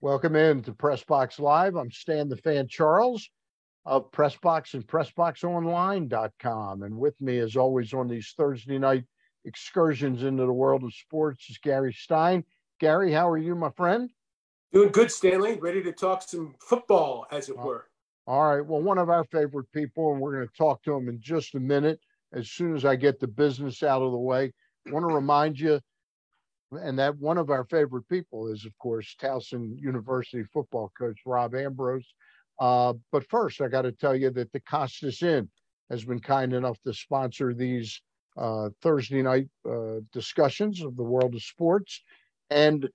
Welcome in to Pressbox Live. I'm Stan the Fan Charles of Pressbox and PressBoxOnline.com. And with me, as always, on these Thursday night excursions into the world of sports is Gary Stein. Gary, how are you, my friend? Doing good, Stanley. Ready to talk some football, as it were. All right. Well, one of our favorite people, and we're going to talk to him in just a minute as soon as I get the business out of the way. I want to remind you, and that one of our favorite people is, of course, Towson University football coach Rob Ambrose. But first, I got to tell you that the Costas Inn has been kind enough to sponsor these Thursday night discussions of the world of sports. And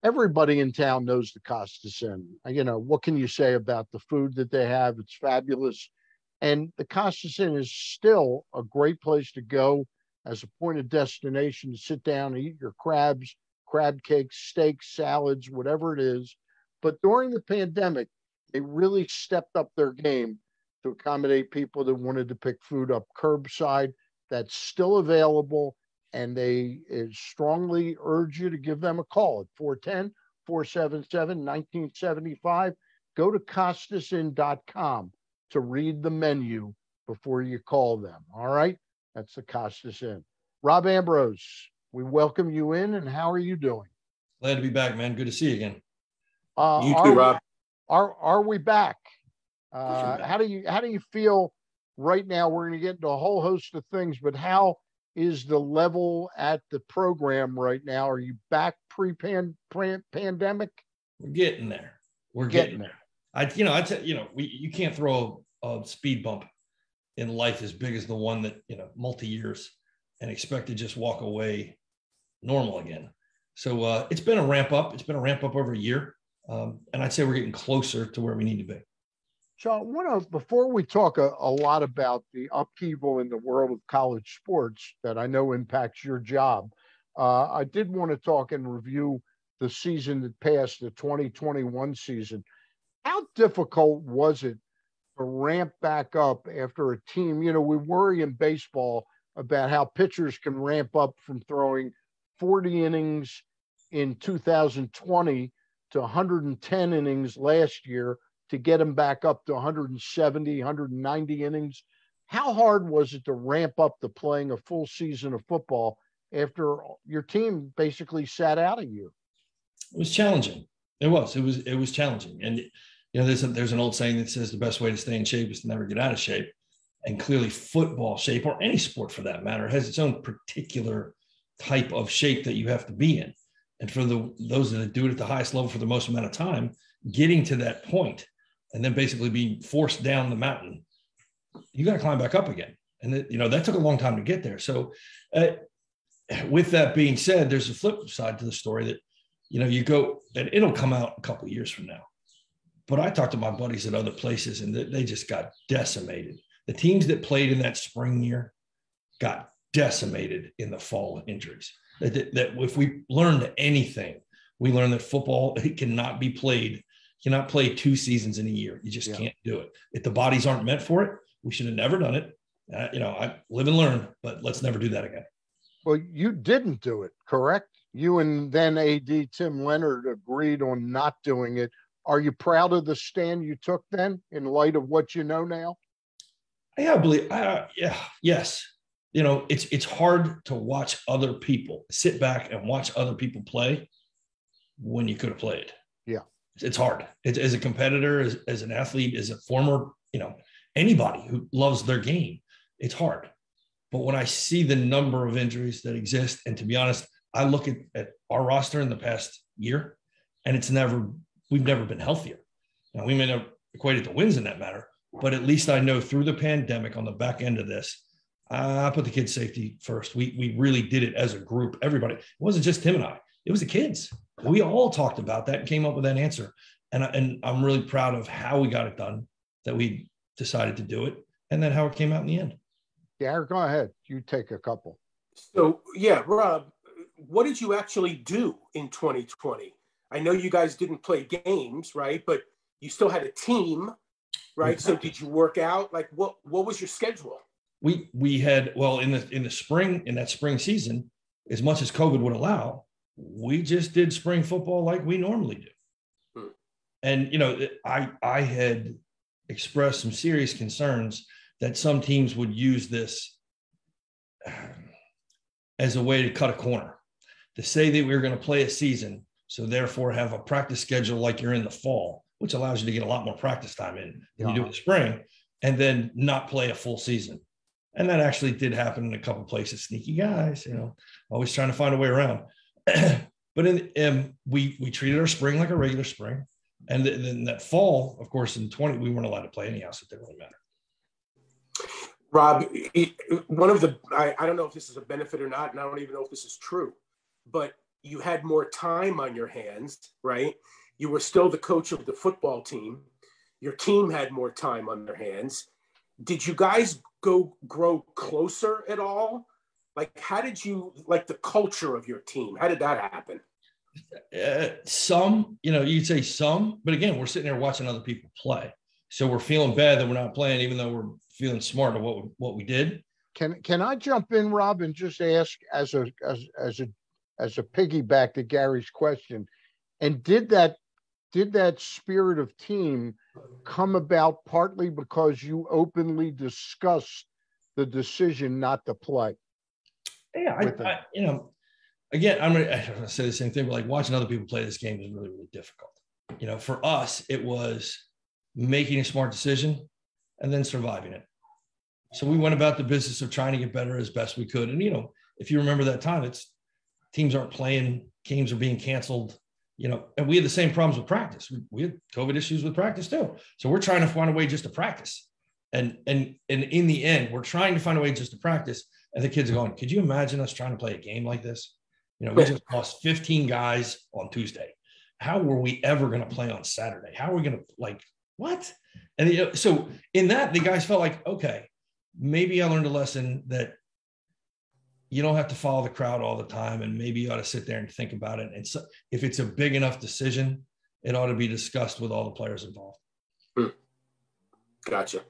everybody in town knows the Costas Inn. You know, what can you say about the food that they have? It's fabulous. And the Costas Inn is still a great place to go as a point of destination to sit down and eat your crabs, crab cakes, steaks, salads, whatever it is. But during the pandemic, they really stepped up their game to accommodate people that wanted to pick food up curbside. That's still available, and they strongly urge you to give them a call at 410-477-1975. Go to CostasInn.com to read the menu before you call them. All right? That's the Costas Inn. Rob Ambrose, we welcome you in, and how are you doing? Glad to be back, man. Good to see you again. You too, Rob. Are we back? How do you feel right now? We're going to get into a whole host of things, but how is the level at the program right now? Are you back pre-pandemic? We're getting there. We're getting there. You can't throw a speed bump in life as big as the one that, multi-years and expect to just walk away normal again. So it's been a ramp up. It's been a ramp up over a year. And I'd say we're getting closer to where we need to be. So before we talk a lot about the upheaval in the world of college sports that I know impacts your job, I did want to talk and review the season that passed, the 2021 season. How difficult was it to ramp back up after a team? We worry in baseball about how pitchers can ramp up from throwing 40 innings in 2020 to 110 innings last year to get them back up to 170, 190 innings. How hard was it to ramp up to playing a full season of football after your team basically sat out a year? It was challenging. It was challenging. And, there's an old saying that says the best way to stay in shape is to never get out of shape. And clearly football shape, or any sport for that matter, has its own particular type of shape that you have to be in. And for those that do it at the highest level for the most amount of time, getting to that point and then basically being forced down the mountain, you got to climb back up again. And that took a long time to get there. So with that being said, there's a flip side to the story that, you go, and it'll come out a couple of years from now. But I talked to my buddies at other places, and they just got decimated. The teams that played in that spring year got decimated in the fall injuries. That if we learned anything, we learned that football, it cannot be played. You cannot play 2 seasons in a year. You just can't do it. If the bodies aren't meant for it, we should have never done it. I live and learn, but let's never do that again. Well, you didn't do it, correct? You and then AD Tim Leonard agreed on not doing it. Are you proud of the stand you took then in light of what you know now? Yeah, I believe. Yes. It's hard to watch other people, sit back and watch other people play when you could have played. Yeah. It's hard. As a competitor, as an athlete, as a former, anybody who loves their game, it's hard. But when I see the number of injuries that exist, and to be honest, I look at our roster in the past year, and we've never been healthier. Now, we may not equate it to wins in that matter, but at least I know through the pandemic on the back end of this, I put the kids' safety first. We really did it as a group, everybody. It wasn't just Tim and I. It was the kids. We all talked about that and came up with that answer. And I'm really proud of how we got it done, that we decided to do it, and then how it came out in the end. Yeah, go ahead. You take a couple. So, Rob, what did you actually do in 2020? I know you guys didn't play games, right? But you still had a team, right? So did you work out? Like, what was your schedule? We had, well, in the spring, in that spring season, as much as COVID would allow, we just did spring football like we normally do. And, I had expressed some serious concerns that some teams would use this as a way to cut a corner, to say that we were going to play a season, so therefore have a practice schedule like you're in the fall, which allows you to get a lot more practice time in than you do in the spring, and then not play a full season. And that actually did happen in a couple of places. Sneaky guys, always trying to find a way around. But we treated our spring like a regular spring. And then that fall, of course, in 20, we weren't allowed to play anyhow, so it didn't really matter. Rob, I don't know if this is a benefit or not, and I don't even know if this is true, but you had more time on your hands, right? You were still the coach of the football team. Your team had more time on their hands. Did you guys grow closer at all? Like, how did you, like the culture of your team, how did that happen? Some, you'd say some, but again, we're sitting there watching other people play. So we're feeling bad that we're not playing, even though we're feeling smart of what we did. Can I jump in, Rob, and just ask as a piggyback to Gary's question? And did that spirit of team come about partly because you openly discussed the decision not to play? Yeah, again, I'm going to say the same thing, but like watching other people play this game is really, really difficult. For us, it was making a smart decision and then surviving it. So we went about the business of trying to get better as best we could. And, if you remember that time, teams aren't playing, games are being canceled, and we had the same problems with practice. We had COVID issues with practice too. So we're trying to find a way just to practice. And in the end, we're trying to find a way just to practice. And the kids are going, could you imagine us trying to play a game like this? We just lost 15 guys on Tuesday. How were we ever going to play on Saturday? How are we going to what? And so in that, the guys felt like, okay, maybe I learned a lesson that you don't have to follow the crowd all the time. And maybe you ought to sit there and think about it. And so if it's a big enough decision, it ought to be discussed with all the players involved. Gotcha.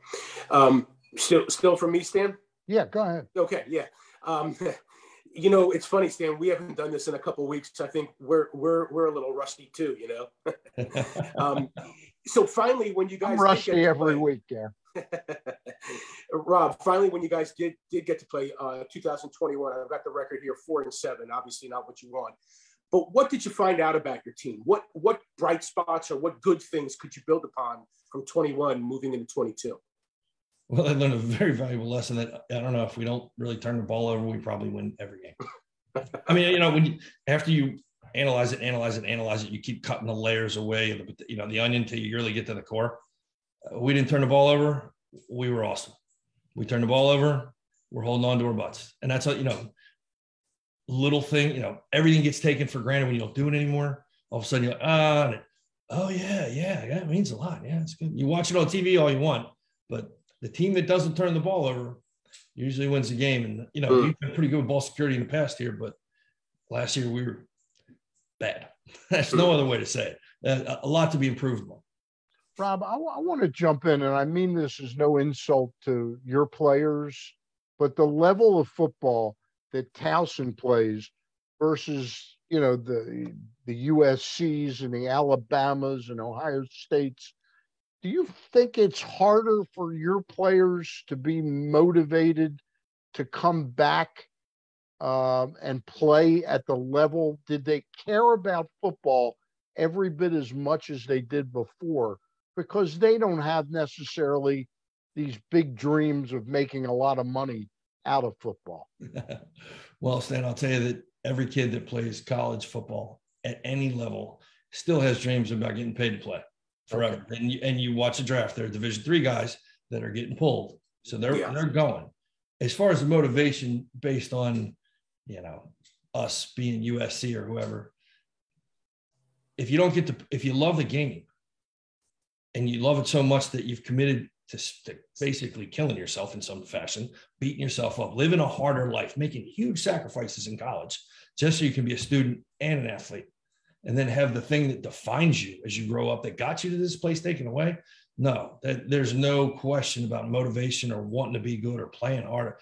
Still from me, Stan? Yeah, go ahead. Okay. Yeah. It's funny, Stan, we haven't done this in a couple of weeks. I think we're a little rusty too, So finally, when you guys I'm rusty every week, yeah. Rob, finally, when you guys did get to play 2021, I've got the record here, 4-7, obviously not what you want. But what did you find out about your team? What bright spots or what good things could you build upon from 21 moving into 22? Well, I learned a very valuable lesson that I don't know, if we don't really turn the ball over, we probably win every game. I mean, after you analyze it, you keep cutting the layers away, the onion till you really get to the core. We didn't turn the ball over. We were awesome. We turned the ball over. We're holding on to our butts. And that's little thing, everything gets taken for granted when you don't do it anymore. All of a sudden you're like, oh yeah, it means a lot. Yeah, it's good. You watch it on TV all you want, but the team that doesn't turn the ball over usually wins the game. And, you've been pretty good with ball security in the past year, but last year we were bad. That's no other way to say it. A lot to be improved on. Rob, I want to jump in, and I mean this is no insult to your players, but the level of football that Towson plays versus, the USCs and the Alabamas and Ohio States, do you think it's harder for your players to be motivated to come back and play at the level? Did they care about football every bit as much as they did before? Because they don't have necessarily these big dreams of making a lot of money out of football. Well, Stan, I'll tell you that every kid that plays college football at any level still has dreams about getting paid to play forever. Okay. And you watch a draft, there are Division III guys that are getting pulled. So they're going. As far as the motivation based on, us being USC or whoever, if you love the game and you love it so much that you've committed to basically killing yourself in some fashion, beating yourself up, living a harder life, making huge sacrifices in college just so you can be a student and an athlete, and then have the thing that defines you as you grow up that got you to this place taken away. No, there's no question about motivation or wanting to be good or playing harder.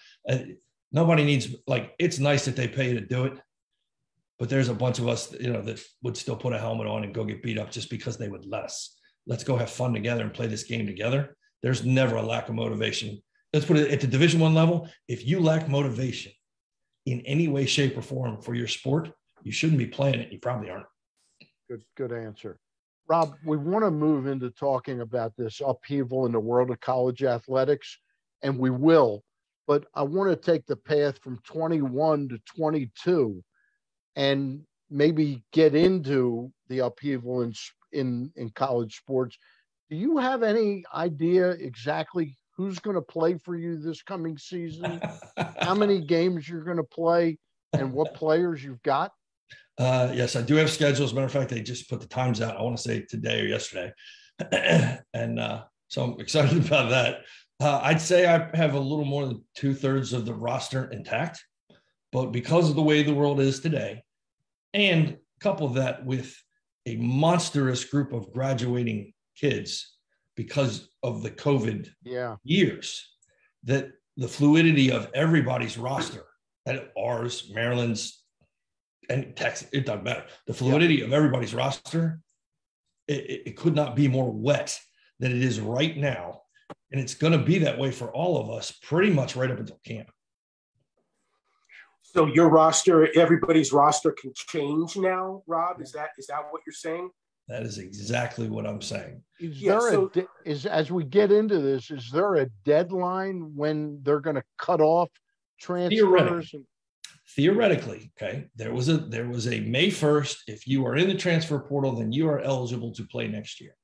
Nobody needs, it's nice that they pay you to do it, but there's a bunch of us, that would still put a helmet on and go get beat up just because they would let us. let's go have fun together and play this game together. There's never a lack of motivation. Let's put it at the Division I level. If you lack motivation in any way, shape, or form for your sport, you shouldn't be playing it. You probably aren't. Good answer. Rob, we want to move into talking about this upheaval in the world of college athletics, and we will, but I want to take the path from 21 to 22 and maybe get into the upheaval in college sports. Do you have any idea exactly who's going to play for you this coming season? How many games you're going to play and what players you've got? Yes, I do have schedules. As a matter of fact, they just put the times out, I want to say today or yesterday. And so I'm excited about that. I'd say I have a little more than 2/3 of the roster intact, but because of the way the world is today, and couple that with a monstrous group of graduating kids because of the COVID years, that the fluidity of everybody's roster, and ours, Maryland's, and Texas, it doesn't matter. The fluidity of everybody's roster, it could not be more wet than it is right now. And it's going to be that way for all of us pretty much right up until camp. So your roster, everybody's roster can change now, Rob? Is that what you're saying? That is exactly what I'm saying. As we get into this, is there a deadline when they're going to cut off transfers? Theoretically, okay, there was a May 1st. If you are in the transfer portal, then you are eligible to play next year.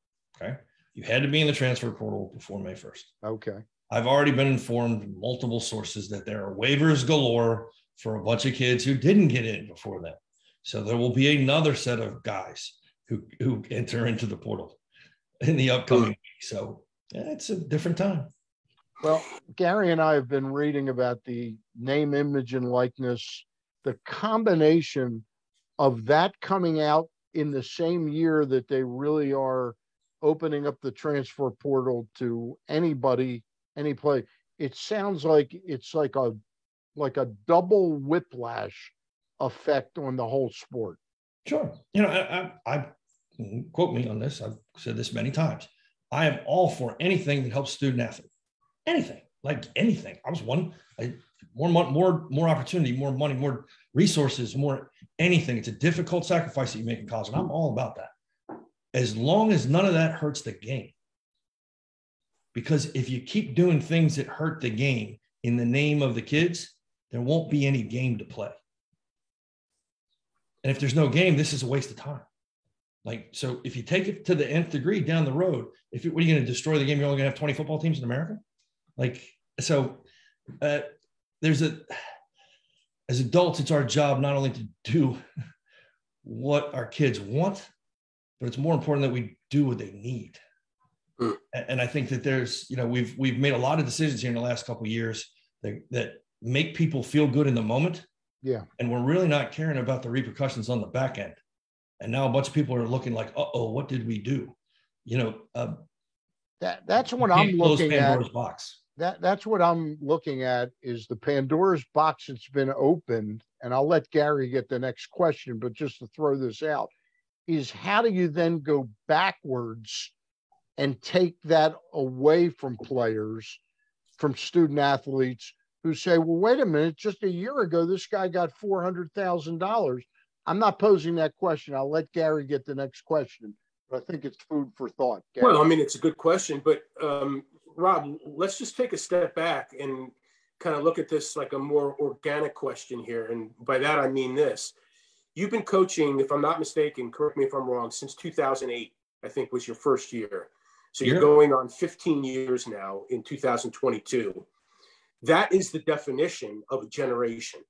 Okay, you had to be in the transfer portal before May 1st. Okay, I've already been informed multiple sources that there are waivers galore for a bunch of kids who didn't get in before then. So there will be another set of guys who enter into the portal in the upcoming week. So it's a different time. Well, Gary and I have been reading about the name, image, and likeness, the combination of that coming out in the same year that they really are opening up the transfer portal to anybody, any play. It sounds like it's like a double whiplash effect on the whole sport. Sure. I quote me on this. I've said this many times. I am all for anything that helps student athletes. Anything, like anything. I was more opportunity, more money, more resources, more anything. It's a difficult sacrifice that you make in college, and I'm all about that. As long as none of that hurts the game. Because if you keep doing things that hurt the game in the name of the kids, there won't be any game to play. And if there's no game, this is a waste of time. So if you take it to the nth degree down the road, what are you going to destroy the game? You're only going to have 20 football teams in America? As adults, it's our job not only to do what our kids want, but it's more important that we do what they need. And I think that there's, we've made a lot of decisions here in the last couple of years that make people feel good in the moment. Yeah. And we're really not caring about the repercussions on the back end. And now a bunch of people are looking like, what did we do? That's what I'm looking Pandora's at. Box. That's what I'm looking at is the Pandora's box that's been opened. And I'll let Gary get the next question, but just to throw this out is how do you then go backwards and take that away from players, from student athletes who say, well, wait a minute, just a year ago, this guy got $400,000. I'm not posing that question. I'll let Gary get the next question, but I think it's food for thought. Gary. Well, it's a good question, but Rob, let's just take a step back and kind of look at this like a more organic question here. And by that, I mean this. You've been coaching, if I'm not mistaken, correct me if I'm wrong, since 2008, I think was your first year. So you're going on 15 years now in 2022. That is the definition of a generation.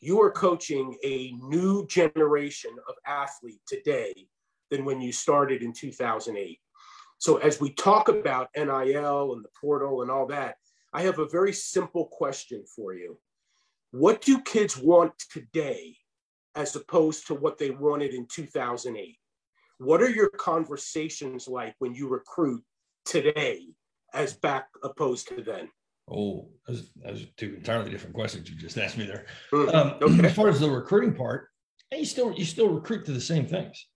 You are coaching a new generation of athlete today than when you started in 2008. So as we talk about NIL and the portal and all that, I have a very simple question for you. What do kids want today as opposed to what they wanted in 2008? What are your conversations like when you recruit today as back opposed to then? Oh, those are two entirely different questions you just asked me there. Okay. As far as the recruiting part, you still recruit to the same things.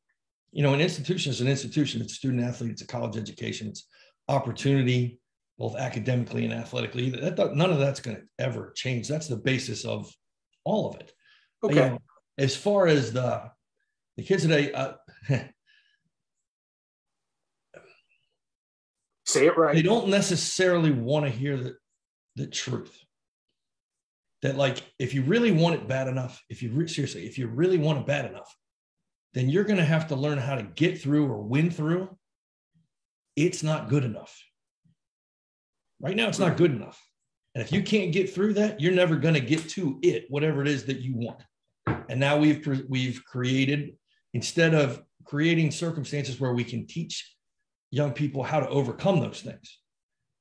you know, an institution is an institution. It's a student athlete. It's a college education. It's opportunity, both academically and athletically. None of that's going to ever change. That's the basis of all of it. Okay. You know, as far as the kids today, say it right. They don't necessarily want to hear the truth. That, like, if you really want it bad enough, if you really want it bad enough, then you're going to have to learn how to get through or win through. It's not good enough. Right now, it's not good enough. And if you can't get through that, you're never going to get to it, whatever it is that you want. And now we've created, instead of creating circumstances where we can teach young people how to overcome those things,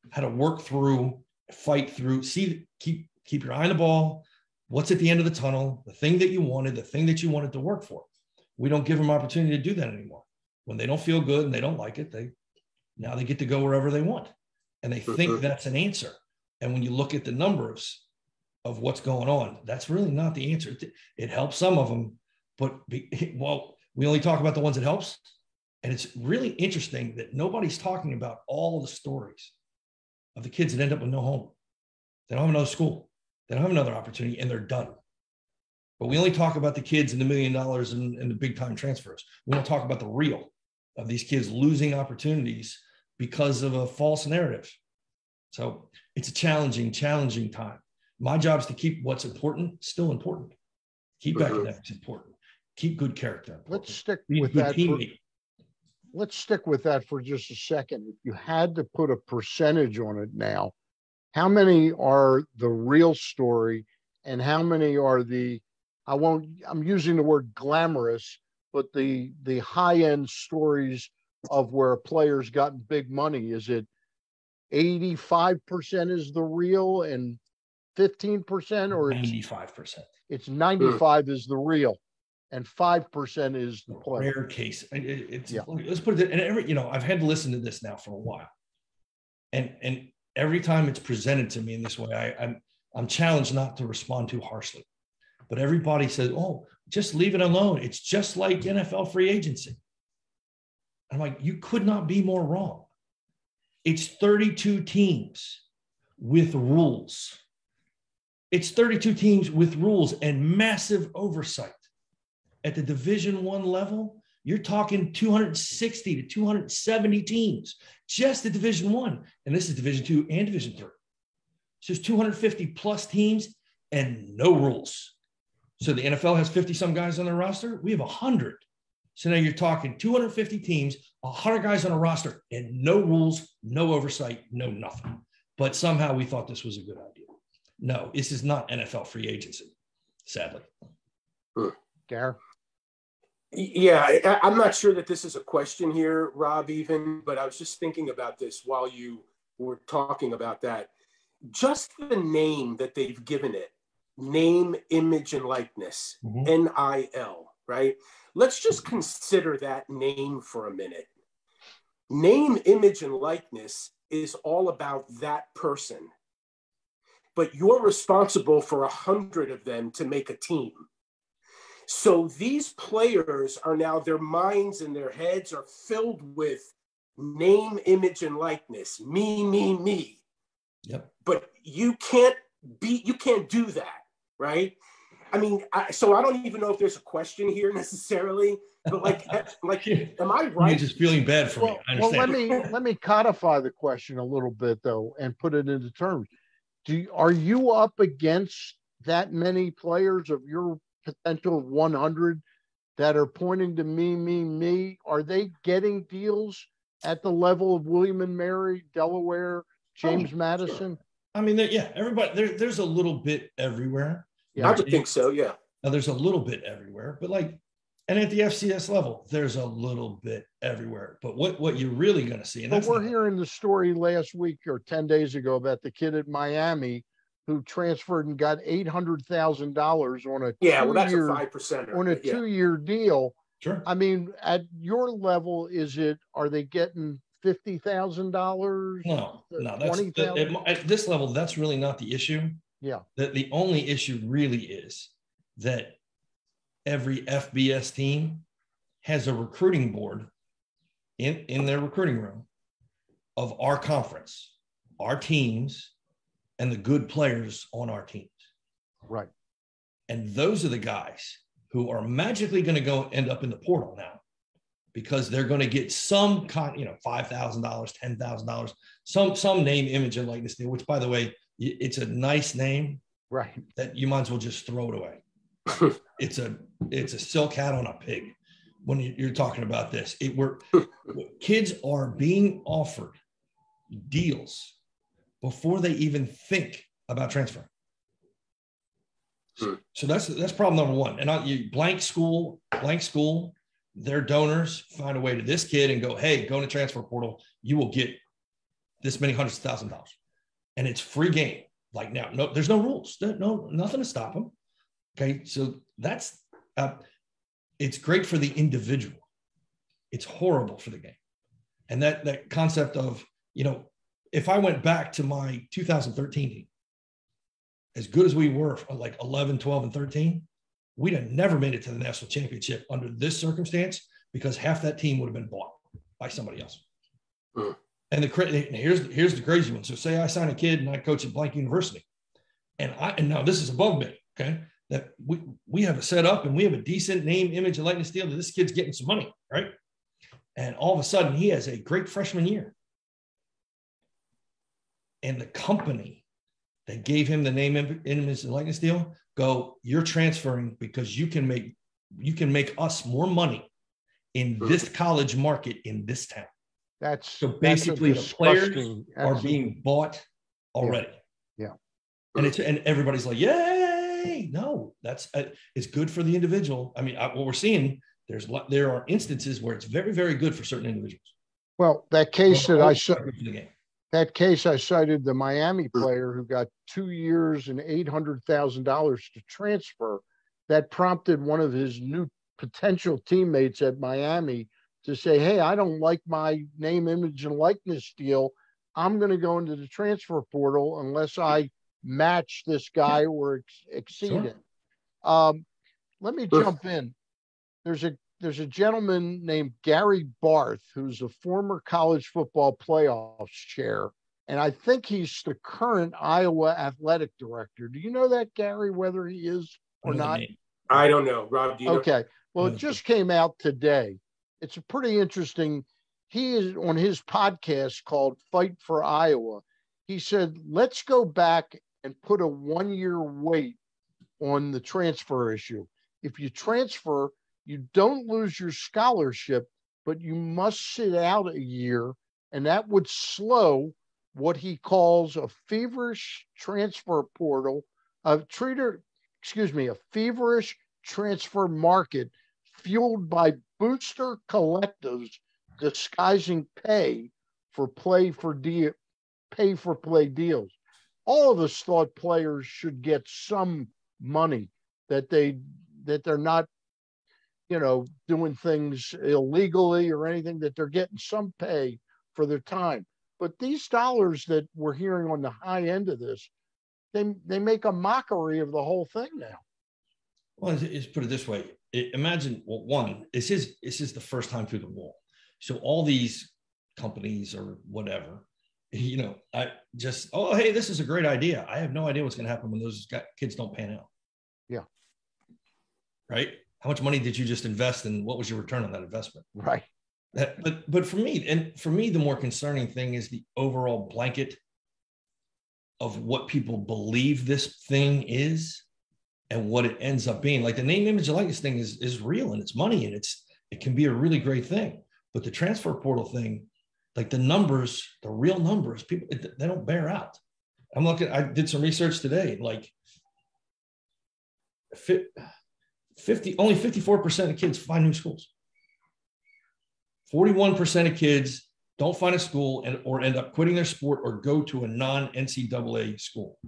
how to work through, fight through, keep your eye on the ball. What's at the end of the tunnel, the thing that you wanted to work for. We don't give them opportunity to do that anymore. When they don't feel good and they don't like it, now they get to go wherever they want. And they think that's an answer. And when you look at the numbers of what's going on, that's really not the answer. It helps some of them, but we only talk about the ones it helps. And it's really interesting that nobody's talking about all the stories of the kids that end up with no home. They don't have another school. They don't have another opportunity, and they're done. But we only talk about the kids and the $1 million and the big time transfers. We don't talk about the real of these kids losing opportunities because of a false narrative. So it's a challenging time. My job is to keep what's important still important. Keep academics important. Keep good character important. Let's stick with that. Let's stick with that for just a second. If you had to put a percentage on it now, how many are the real story and how many are I'm using the word glamorous, but the high-end stories of where players gotten big money? Is it 85% is the real and 15%, or 95%? It's 95 is the real and 5% is the player. Rare case. Let's put it, and I've had to listen to this now for a while. And every time it's presented to me in this way, I'm challenged not to respond too harshly. But everybody says, oh, just leave it alone. It's just like NFL free agency. I'm like, you could not be more wrong. It's 32 teams with rules. It's 32 teams with rules and massive oversight. At the Division I level, you're talking 260 to 270 teams, just the Division I. And this is Division II and Division III. So there's 250 plus teams and no rules. So the NFL has 50 some guys on their roster. We have 100. So now you're talking 250 teams, 100 guys on a roster, and no rules, no oversight, no nothing. But somehow we thought this was a good idea. No, this is not NFL free agency, sadly. Gary? Yeah, I'm not sure that this is a question here, Rob, even, but I was just thinking about this while you were talking about that. Just the name that they've given it, name, image, and likeness, NIL, right? Let's just consider that name for a minute. Name, image, and likeness is all about that person, but you're responsible for 100 of them to make a team. So these players are now, their minds and their heads are filled with name, image, and likeness. Me. Yep. But you can't do that, right? I mean, so I don't even know if there's a question here necessarily, but like, am I right? You're just feeling bad for me. I understand. Well, let me codify the question a little bit though, and put it into terms. Are you up against that many players of your potential 100 that are pointing to me? Are they getting deals at the level of William and Mary, Delaware, James Madison? Sure. I mean, everybody, there's a little bit everywhere. Yeah, I would think so, yeah. Now, there's a little bit everywhere, but and at the FCS level, there's a little bit everywhere. But what you're really going to see, and we're hearing the story last week or 10 days ago about the kid at Miami who transferred and got $800,000 on a that's a 5% on a 2-year deal. Sure. I mean, at your level, are they getting $50,000? No, at this level, that's really not the issue. Yeah. The only issue really is that every FBS team has a recruiting board in their recruiting room of our conference, our teams, and the good players on our teams. Right. And those are the guys who are magically going to go end up in the portal now, because they're going to get some $5,000, $10,000, some name, image, and likeness deal, which, by the way, it's a nice name, right, that you might as well just throw it away. It's a silk hat on a pig when you're talking about this. Kids are being offered deals before they even think about transferring. So that's problem number one. And you blank school, their donors find a way to this kid and go, hey, go in the transfer portal. You will get this many hundreds of thousands of dollars. And it's free game. Like now, no, there's no rules. Nothing to stop them. Okay. So that's, it's great for the individual. It's horrible for the game. And that concept of, if I went back to my 2013 team, as good as we were, like 11, 12, and 13, we'd have never made it to the national championship under this circumstance, because half that team would have been bought by somebody else. And here's the crazy one. So say I sign a kid and I coach at blank university, and now this is above me, okay? That we have it set up and we have a decent name, image, and likeness deal that this kid's getting some money, right? And all of a sudden he has a great freshman year. And the company that gave him the name, image, and likeness deal go, you're transferring because you can make us more money in this college market in this town. So basically the players are being bought already. Yeah. And everybody's like, yay. No, it's good for the individual. I mean, what we're seeing, there are instances where it's very, very good for certain individuals. Well, that case I cited, the Miami player who got 2 years and $800,000 to transfer, that prompted one of his new potential teammates at Miami to say, hey, I don't like my name, image, and likeness deal. I'm going to go into the transfer portal unless I match this guy or exceed it. Let me jump in. There's a gentleman named Gary Barth, who's a former college football playoffs chair, and I think he's the current Iowa athletic director. Do you know that, Gary, whether he is or not? I don't know. Rob, do you know? Okay. Well, it just came out today. It's a pretty interesting. He is on his podcast called Fight for Iowa. He said, let's go back and put a 1-year wait on the transfer issue. If you transfer, you don't lose your scholarship, but you must sit out a year, and that would slow what he calls a feverish transfer portal, a feverish transfer market fueled by booster collectives disguising pay for play deals. All of us thought players should get some money, that they're not, doing things illegally or anything, that they're getting some pay for their time. But these dollars that we're hearing on the high end of this, they make a mockery of the whole thing now. Well, let's put it this way. Imagine, well, one, this is the first time through the wall. So all these companies or whatever, hey, this is a great idea. I have no idea what's going to happen when those kids don't pan out. Yeah. Right? How much money did you just invest and what was your return on that investment? Right. But for me, the more concerning thing is the overall blanket of what people believe this thing is and what it ends up being. Like the name, image, and likeness thing is real, and it's money, and it can be a really great thing. But the transfer portal thing, like the numbers, the real numbers, people, they don't bear out. I did some research today, like only 54% of kids find new schools. 41% of kids don't find a school or end up quitting their sport or go to a non-NCAA school.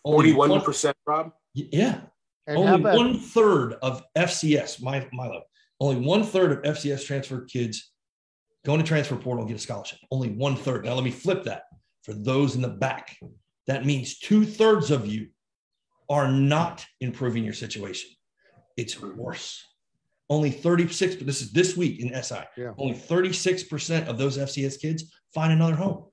41%, Rob? Yeah. And only 1/3 of FCS, my level, only 1/3 of FCS transfer kids go into transfer portal and get a scholarship. Only 1/3. Now let me flip that for those in the back. That means 2/3 of you are not improving your situation. It's worse. only 36, but this is this week in SI, only 36% of those FCS kids find another home.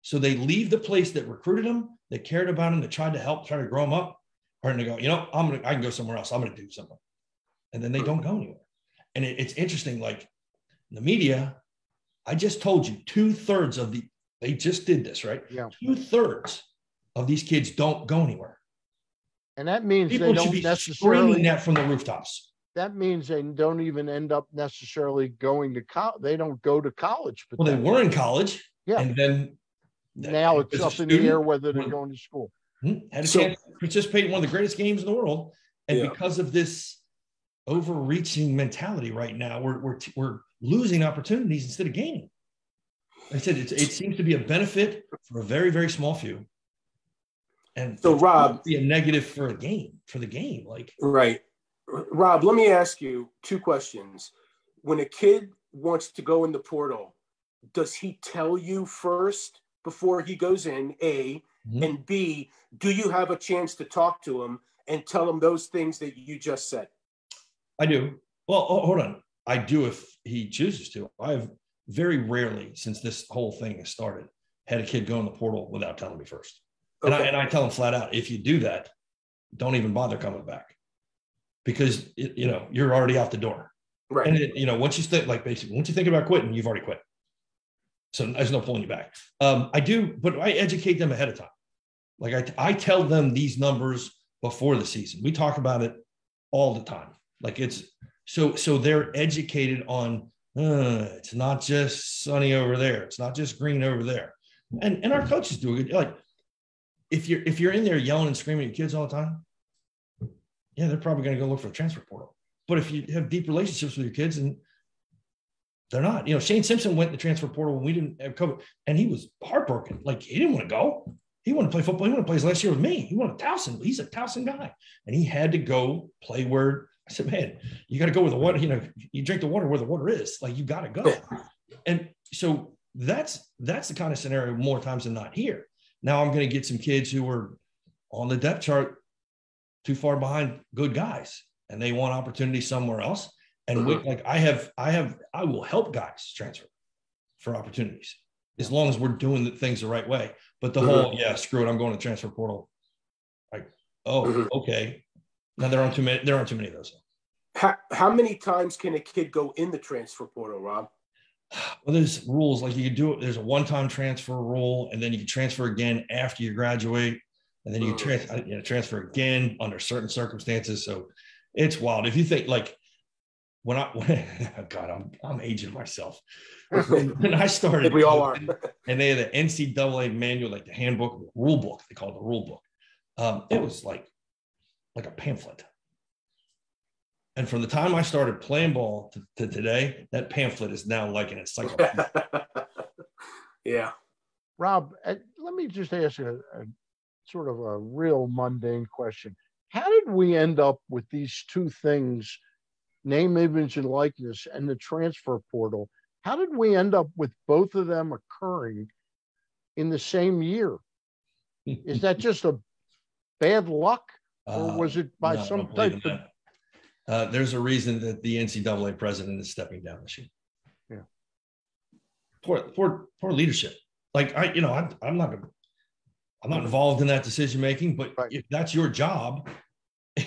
So they leave the place that recruited them, that cared about them, that tried to help, try to grow them up, or they go, I can go somewhere else. I'm going to do something. And then they don't go anywhere. And it's interesting, like the media, I just told you 2/3 of they just did this, right? Yeah. 2/3 of these kids don't go anywhere. And that means People they don't should be necessarily screaming that from the rooftops. That means they don't even end up necessarily going to college. They don't go to college. Well, they were in college. Yeah. And then now it's up in the air whether they're going to school. Had a chance to participate in one of the greatest games in the world. And because of this overreaching mentality right now, we're losing opportunities instead of gaining. Like I said, it seems to be a benefit for a very, very small few. And so Rob, be a negative for the game. Like, right. Rob, let me ask you 2 questions. When a kid wants to go in the portal, does he tell you first before he goes in, A, and B, do you have a chance to talk to him and tell him those things that you just said? I do. Well, hold on. I do if he chooses to. I've very rarely, since this whole thing has started, had a kid go in the portal without telling me first. Okay. And I tell him flat out, if you do that, don't even bother coming back, because you're already out the door. Right. And once you think about quitting, you've already quit. So there's no pulling you back. I do, but I educate them ahead of time. Like I tell them these numbers before the season. We talk about it all the time. Like it's so they're educated on it's not just sunny over there. It's not just green over there. And our coaches do a good, like if you're in there yelling and screaming at your kids all the time, yeah, they're probably going to go look for a transfer portal. But if you have deep relationships with your kids, and they're not, Shane Simpson went to the transfer portal when we didn't have COVID, and he was heartbroken. Like he didn't want to go. He wanted to play football. He wanted to play his last year with me. He wanted Towson. He's a Towson guy, and he had to go play where. I said, man, you got to go where the water. You drink the water where the water is. Like you got to go. And so that's the kind of scenario more times than not here. Now I'm going to get some kids who are on the depth chart too far behind good guys, and they want opportunity somewhere else. And I will help guys transfer for opportunities as long as we're doing the things the right way. But the whole, screw it, I'm going to transfer portal. Like, okay. Now there aren't too many of those. How many times can a kid go in the transfer portal, Rob? Well, there's rules. Like you can do it. There's a one-time transfer rule, and then you can transfer again after you graduate, and then you can transfer again under certain circumstances. So it's wild. If you think like I'm aging myself. When I started, we all are. And they had the NCAA manual, like the handbook, rule book. They call it the rule book. It was like a pamphlet. And from the time I started playing ball to today, that pamphlet is now like an encyclopedia. Yeah. Rob, let me just ask you a sort of a real mundane question. How did we end up with these two things, name, image, and likeness, and the transfer portal? How did we end up with both of them occurring in the same year? Is that just a bad luck? Or was it by some type of... there's a reason that the NCAA president is stepping down this year. Yeah. Poor leadership. Like I'm not involved in that decision making, but if that's your job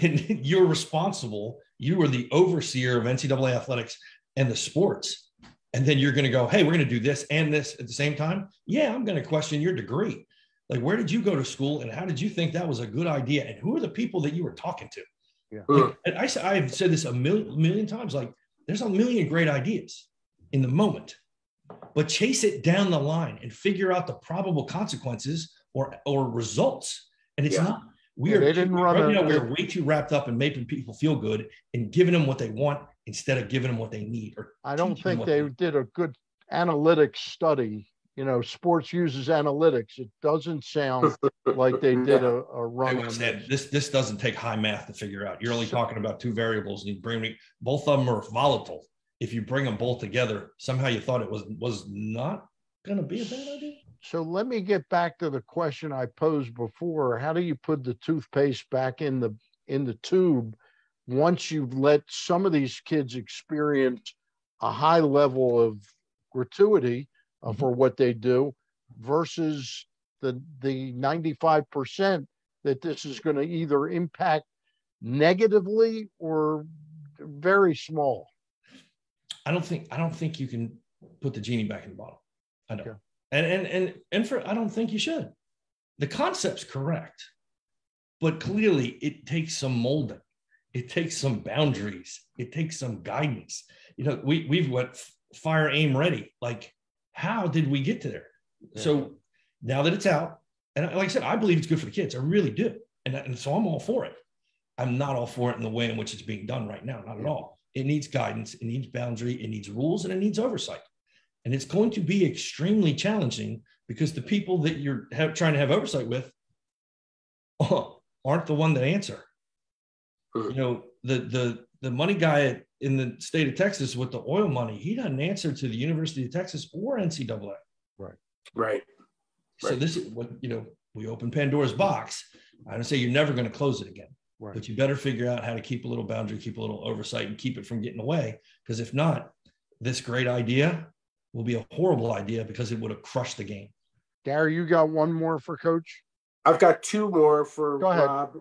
and you're responsible, you are the overseer of NCAA athletics and the sports, and then you're going to go, hey, we're going to do this and this at the same time. Yeah, I'm going to question your degree. Like, where did you go to school, and how did you think that was a good idea? And who are the people that you were talking to? Yeah. Like, and I've said this a million times. Like, there's a million great ideas in the moment, but chase it down the line and figure out the probable consequences or results. And it's not. We're way too wrapped up in making people feel good and giving them what they want instead of giving them what they need. Or I don't think they did a good analytics study. Sports uses analytics. It doesn't sound like they did a run on this. This doesn't take high math to figure out. You're only talking about two variables, and you bring both of them are volatile. If you bring them both together, somehow you thought it was not going to be a bad idea. So let me get back to the question I posed before. How do you put the toothpaste back in the tube once you've let some of these kids experience a high level of gratuity for what they do versus the 95% that this is going to either impact negatively or very small. I don't think you can put the genie back in the bottle. I don't. Okay. I don't think you should. The concept's correct, but clearly it takes some molding. It takes some boundaries. It takes some guidance. You know, we've went fire, aim, ready. Like, how did we get to there? Yeah. So now that it's out, and like I said, I believe it's good for the kids. I really do. And so I'm all for it. I'm not all for it in the way in which it's being done right now. Not at all. It needs guidance. It needs boundary. It needs rules, and it needs oversight. And it's going to be extremely challenging because the people that you're trying to have oversight with aren't the one that answer. You know, the money guy in the state of Texas with the oil money, he doesn't answer to the University of Texas or NCAA. Right. So this is what, you know, we open Pandora's box. I don't say you're never going to close it again, but you better figure out how to keep a little boundary, keep a little oversight, and keep it from getting away. Because if not, this great idea will be a horrible idea because it would have crushed the game. Gary, you got one more for Coach? I've got two more for Rob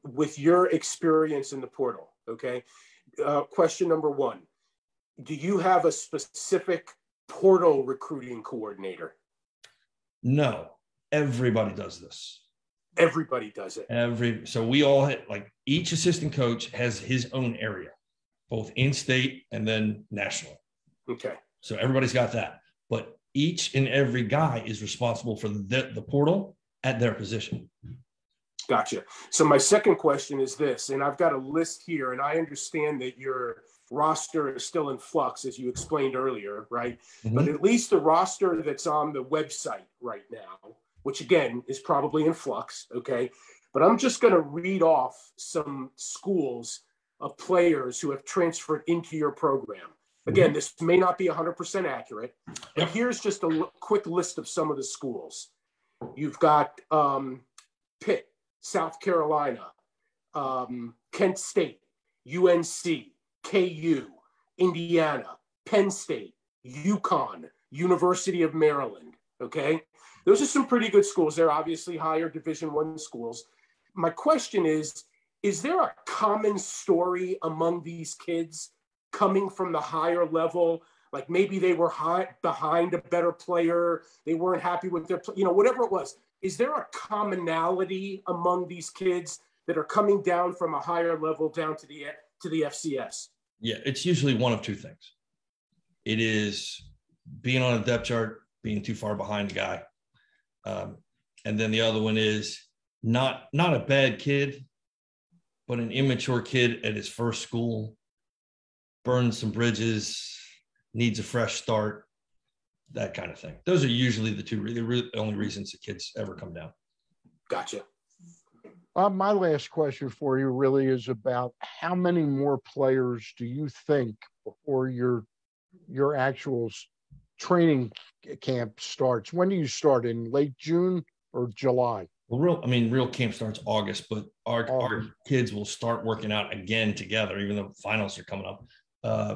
with your experience in the portal. Okay. Question number one, do you have a specific portal recruiting coordinator? No, everybody does this. Everybody does it. So we all like each assistant coach has his own area, both in-state and then national. Okay. So everybody's got that, but each and every guy is responsible for the portal at their position. Gotcha. So my second question is this, and I've got a list here, and I understand that your roster is still in flux, as you explained earlier, right? Mm-hmm. But at least the roster that's on the website right now, which again is probably in flux, okay? But I'm just going to read off some schools of players who have transferred into your program. Again, this may not be 100% accurate, but here's just a quick list of some of the schools. You've got Pitt, South Carolina, Kent State, UNC, KU, Indiana, Penn State, UConn, University of Maryland, okay? Those are some pretty good schools. They're obviously higher Division I schools. My question is there a common story among these kids coming from the higher level? Like maybe they were behind a better player, they weren't happy with their, whatever it was. Is there a commonality among these kids that are coming down from a higher level down to the FCS? Yeah, it's usually one of two things. It is being on a depth chart, being too far behind the guy. And then the other one is not a bad kid, but an immature kid at his first school, burned some bridges, needs a fresh start, that kind of thing. Those are usually the only reasons the kids ever come down. Gotcha. My last question for you really is about how many more players do you think before your actual training camp starts? When do you start? In late June or July? Well, real camp starts August, but our kids will start working out again together, even though finals are coming up,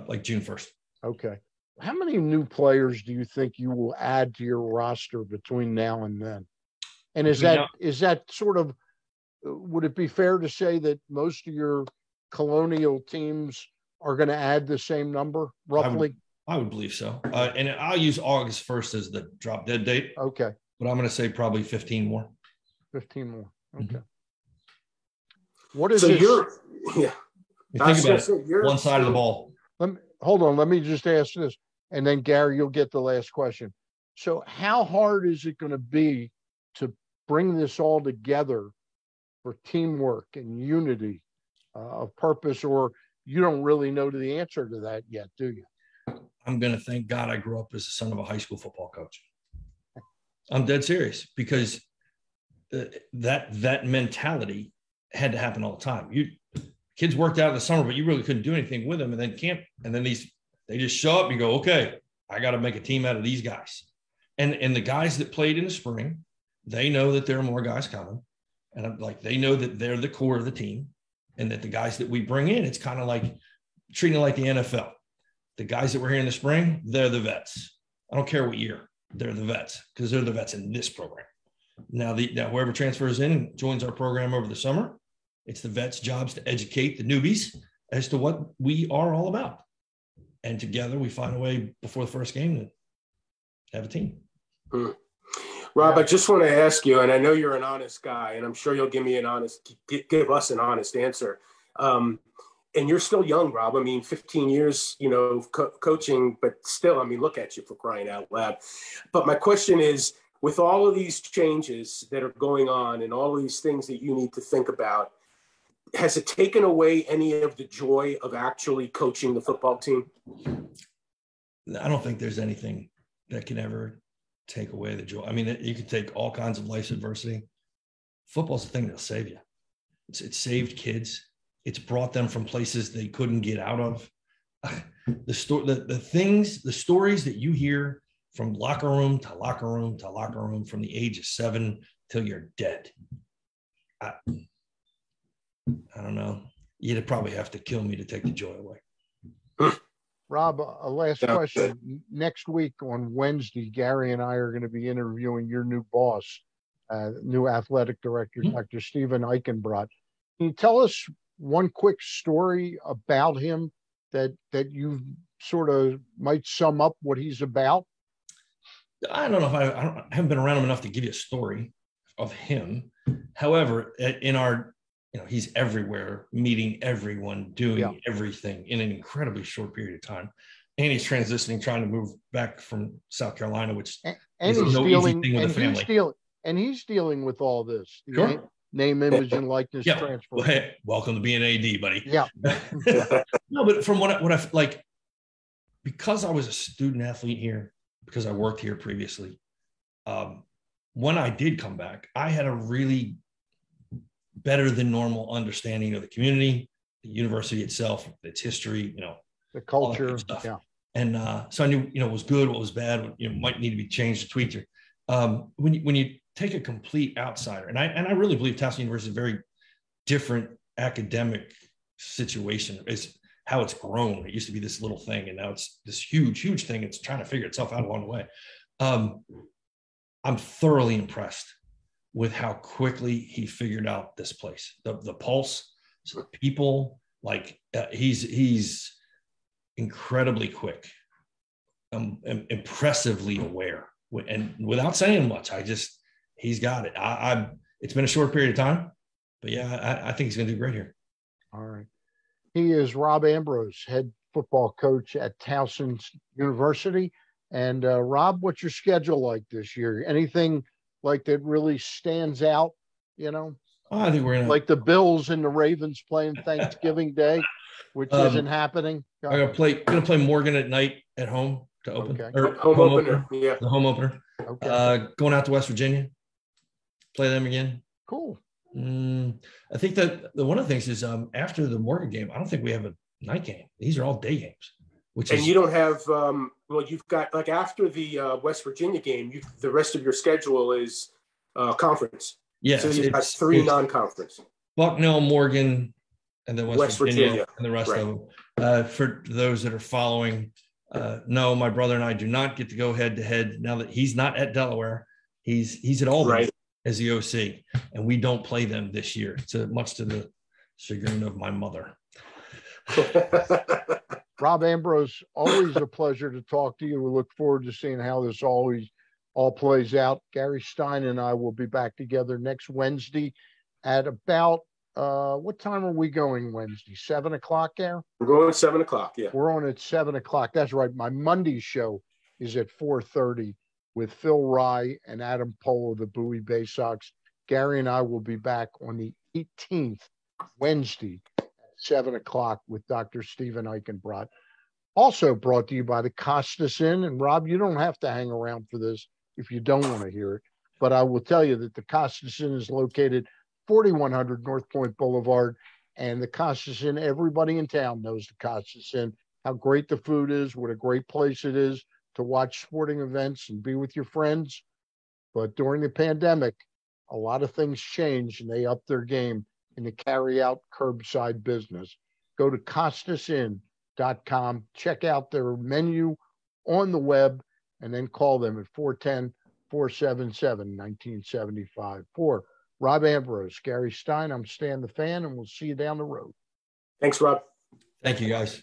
like June 1st. Okay. How many new players do you think you will add to your roster between now and then? And is that sort of, would it be fair to say that most of your colonial teams are going to add the same number, roughly? I would believe so. And I'll use August 1st as the drop dead date. Okay. But I'm going to say probably 15 more. 15 more. Okay. Mm-hmm. What is this? You think about it, one side of the ball. Hold on. Let me just ask this. And then, Gary, you'll get the last question. So how hard is it going to be to bring this all together for teamwork and unity of purpose, or you don't really know the answer to that yet, do you? I'm going to thank God I grew up as the son of a high school football coach. I'm dead serious, because that mentality had to happen all the time. Kids worked out in the summer, but you really couldn't do anything with them. And then they just show up and you go, okay, I got to make a team out of these guys. And the guys that played in the spring, they know that there are more guys coming. And I'm like, they know that they're the core of the team. and that the guys that we bring in, it's kind of like treating it like the NFL. The guys that were here in the spring, they're the vets. I don't care what year, they're the vets because they're the vets in this program. Now whoever transfers in and joins our program over the summer, it's the vets' jobs to educate the newbies as to what we are all about. And together we find a way before the first game to have a team. Rob, I just want to ask you, and I know you're an honest guy, and I'm sure you'll give us an honest answer. And you're still young, Rob. I mean, 15 years, coaching, but still, I mean, look at you, for crying out loud. But my question is, with all of these changes that are going on and all of these things that you need to think about, has it taken away any of the joy of actually coaching the football team? I don't think there's anything that can ever take away the joy. I mean, you can take all kinds of life's adversity. Football's the thing that'll save you. It's saved kids. It's brought them from places they couldn't get out of. The stories that you hear from locker room to locker room to locker room from the age of 7 till you're dead. I don't know. You'd probably have to kill me to take the joy away. Rob, a last question. Next week on Wednesday, Gary and I are going to be interviewing your new boss, new athletic director, Dr. Steven Eichenbrot. Can you tell us one quick story about him that you sort of might sum up what he's about? I don't know if I haven't been around him enough to give you a story of him. However, in our, he's everywhere, meeting everyone, doing everything in an incredibly short period of time. And he's transitioning, trying to move back from South Carolina, which is no easy thing with a family. He's dealing with all this. Sure. Name, image, and likeness transfer. Well, hey, welcome to being AD, buddy. Yeah. No, but from what I like, because I was a student athlete here, because I worked here previously, when I did come back, I had a really better than normal understanding of the community, the university itself, its history, the culture, stuff. Yeah. And so I knew, what was good, what was bad, what might need to be changed or tweaked. When you take a complete outsider, and I really believe Towson University is a very different academic situation. It's how it's grown. It used to be this little thing, and now it's this huge thing. It's trying to figure itself out along the way. I'm thoroughly impressed with how quickly he figured out this place, the pulse, the people. Like he's incredibly quick, impressively aware, and without saying much, he's got it. It's been a short period of time, but yeah, I think he's going to do great here. All right. He is Rob Ambrose, head football coach at Towson University. And Rob, what's your schedule like this year? Anything like that really stands out? I think we're gonna like the Bills and the Ravens playing Thanksgiving Day, which isn't happening. I'm gonna play Morgan at night at home to open. Okay. Or home opener. Yeah. The home opener. Okay. Going out to West Virginia, play them again. Cool. I think that one of the things is after the Morgan game, I don't think we have a night game. These are all day games. You don't have you've got, like, after the West Virginia game, the rest of your schedule is conference. Yes, so you've got 3 non-conference. Bucknell, Morgan, and then West Virginia, and the rest of them. For those that are following, no, my brother and I do not get to go head to head now that he's not at Delaware. He's at Albany as the OC, and we don't play them this year. It's much to the chagrin of my mother. Rob Ambrose, always a pleasure to talk to you. We look forward to seeing how this all plays out. Gary Stein and I will be back together next Wednesday at about what time are we going Wednesday? 7 o'clock, Gary? We're going at 7 o'clock, yeah. We're on at 7 o'clock. That's right. My Monday show is at 4:30 with Phil Rye and Adam Polo, the Bowie Bay Sox. Gary and I will be back on the 18th, Wednesday, 7 o'clock with Dr. Steven Eichenbrot. Also brought to you by the Costas Inn. And Rob, you don't have to hang around for this if you don't want to hear it. But I will tell you that the Costas Inn is located 4100 North Point Boulevard. And the Costas Inn, everybody in town knows the Costas Inn, how great the food is, what a great place it is to watch sporting events and be with your friends. But during the pandemic, a lot of things changed and they upped their game. in the carry-out curbside business. Go to CostasInn.com, check out their menu on the web, and then call them at 410-477-1975. For Rob Ambrose, Gary Stein, I'm Stan the Fan, and we'll see you down the road. Thanks, Rob. Thank you, guys.